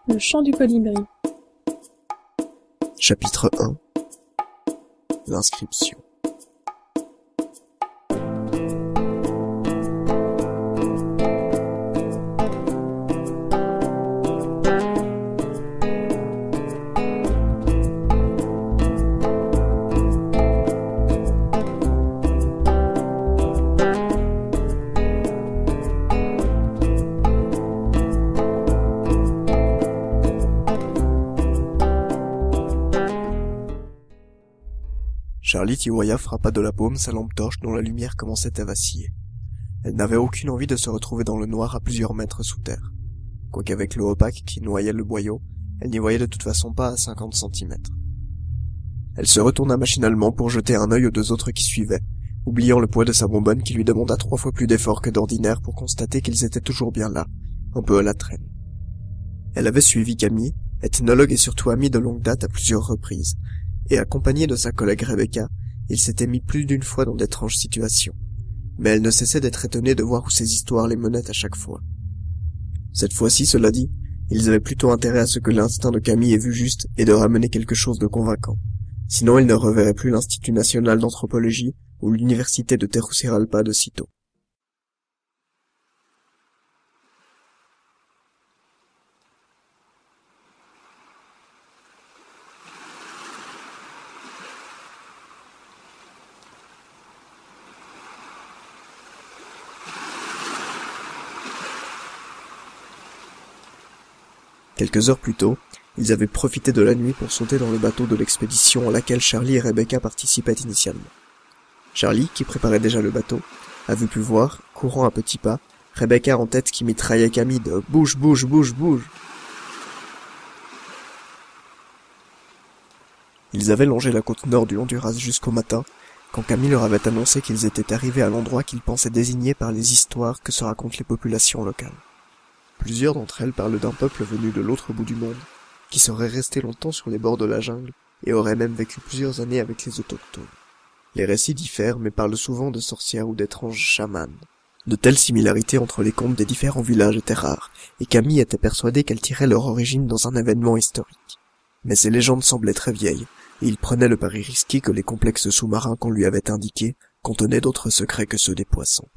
Le chant du colibri. Chapitre 1. L'inscription. Charlie Tiwaya frappa de la paume sa lampe torche dont la lumière commençait à vaciller. Elle n'avait aucune envie de se retrouver dans le noir à plusieurs mètres sous terre. Quoiqu'avec l'eau opaque qui noyait le boyau, elle n'y voyait de toute façon pas à 50 centimètres. Elle se retourna machinalement pour jeter un œil aux deux autres qui suivaient, oubliant le poids de sa bonbonne qui lui demanda 3 fois plus d'efforts que d'ordinaire pour constater qu'ils étaient toujours bien là, un peu à la traîne. Elle avait suivi Camille, ethnologue et surtout amie de longue date à plusieurs reprises, et accompagnée de sa collègue Rebecca, il s'était mis plus d'une fois dans d'étranges situations. Mais elle ne cessait d'être étonnée de voir où ces histoires les menaient à chaque fois. Cette fois-ci, cela dit, ils avaient plutôt intérêt à ce que l'instinct de Camille ait vu juste et de ramener quelque chose de convaincant. Sinon, ils ne reverraient plus l'Institut national d'anthropologie ou l'université de Tegucigalpa de sitôt. Quelques heures plus tôt, ils avaient profité de la nuit pour sauter dans le bateau de l'expédition à laquelle Charlie et Rebecca participaient initialement. Charlie, qui préparait déjà le bateau, avait pu voir, courant à petits pas, Rebecca en tête qui mitraillait Camille de « Bouge, bouge, bouge, bouge !» Ils avaient longé la côte nord du Honduras jusqu'au matin, quand Camille leur avait annoncé qu'ils étaient arrivés à l'endroit qu'ils pensaient désigner par les histoires que se racontent les populations locales. Plusieurs d'entre elles parlent d'un peuple venu de l'autre bout du monde, qui serait resté longtemps sur les bords de la jungle et aurait même vécu plusieurs années avec les autochtones. Les récits diffèrent mais parlent souvent de sorcières ou d'étranges chamanes. De telles similarités entre les contes des différents villages étaient rares, et Camille était persuadée qu'elles tiraient leur origine dans un événement historique. Mais ces légendes semblaient très vieilles, et il prenait le pari risqué que les complexes sous-marins qu'on lui avait indiqués contenaient d'autres secrets que ceux des poissons.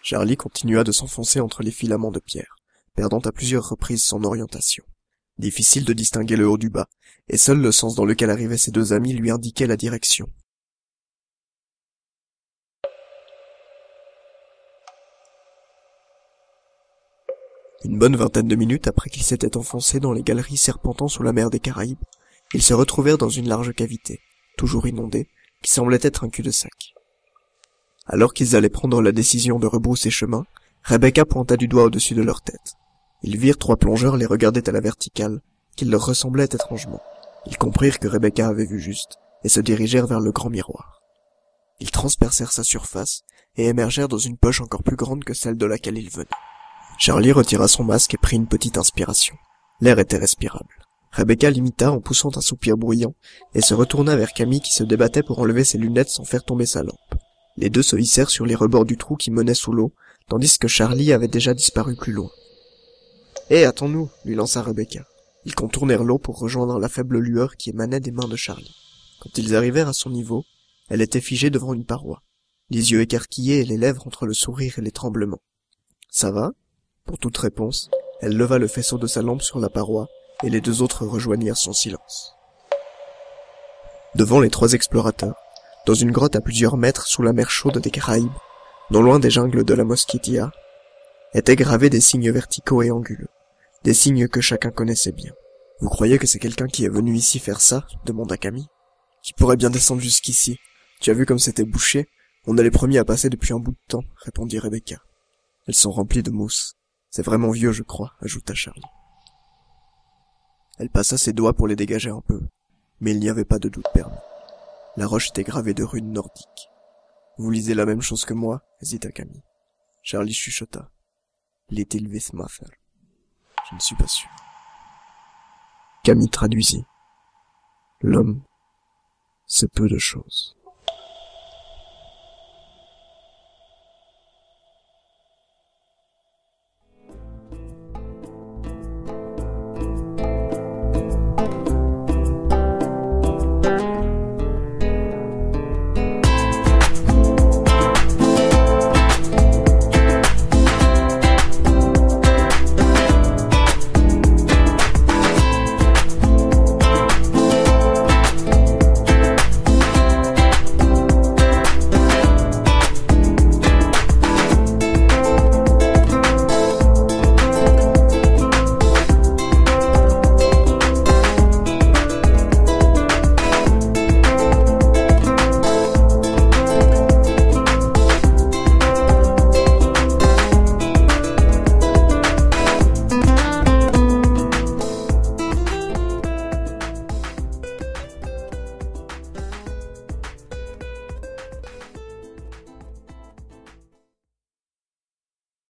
Charlie continua de s'enfoncer entre les filaments de pierre, perdant à plusieurs reprises son orientation. Difficile de distinguer le haut du bas, et seul le sens dans lequel arrivaient ses deux amis lui indiquait la direction. Une bonne vingtaine de minutes après qu'ils s'étaient enfoncés dans les galeries serpentant sous la mer des Caraïbes, ils se retrouvèrent dans une large cavité, toujours inondée, qui semblait être un cul-de-sac. Alors qu'ils allaient prendre la décision de rebrousser chemin, Rebecca pointa du doigt au-dessus de leur tête. Ils virent 3 plongeurs les regarder à la verticale, qu'ils leur ressemblaient étrangement. Ils comprirent que Rebecca avait vu juste, et se dirigèrent vers le grand miroir. Ils transpercèrent sa surface, et émergèrent dans une poche encore plus grande que celle de laquelle ils venaient. Charlie retira son masque et prit une petite inspiration. L'air était respirable. Rebecca l'imita en poussant un soupir bruyant, et se retourna vers Camille qui se débattait pour enlever ses lunettes sans faire tomber sa lampe. Les deux se hissèrent sur les rebords du trou qui menait sous l'eau, tandis que Charlie avait déjà disparu plus loin. « Hé, attends-nous !» lui lança Rebecca. Ils contournèrent l'eau pour rejoindre la faible lueur qui émanait des mains de Charlie. Quand ils arrivèrent à son niveau, elle était figée devant une paroi, les yeux écarquillés et les lèvres entre le sourire et les tremblements. « Ça va ?» Pour toute réponse, elle leva le faisceau de sa lampe sur la paroi, et les deux autres rejoignirent son silence. Devant les 3 explorateurs, dans une grotte à plusieurs mètres sous la mer chaude des Caraïbes, non loin des jungles de la Mosquitia, étaient gravés des signes verticaux et anguleux, des signes que chacun connaissait bien. « Vous croyez que c'est quelqu'un qui est venu ici faire ça ?» demanda Camille. « Qui pourrait bien descendre jusqu'ici. Tu as vu comme c'était bouché? On est les premiers à passer depuis un bout de temps, » répondit Rebecca. « Elles sont remplies de mousse. C'est vraiment vieux, je crois, » ajouta Charlie. Elle passa ses doigts pour les dégager un peu, mais il n'y avait pas de doute permis. La roche était gravée de runes nordiques. « Vous lisez la même chose que moi ?» hésita Camille. Charlie chuchota. « Little Vismather. » Je ne suis pas sûr. Camille traduisit. « L'homme, c'est peu de choses. »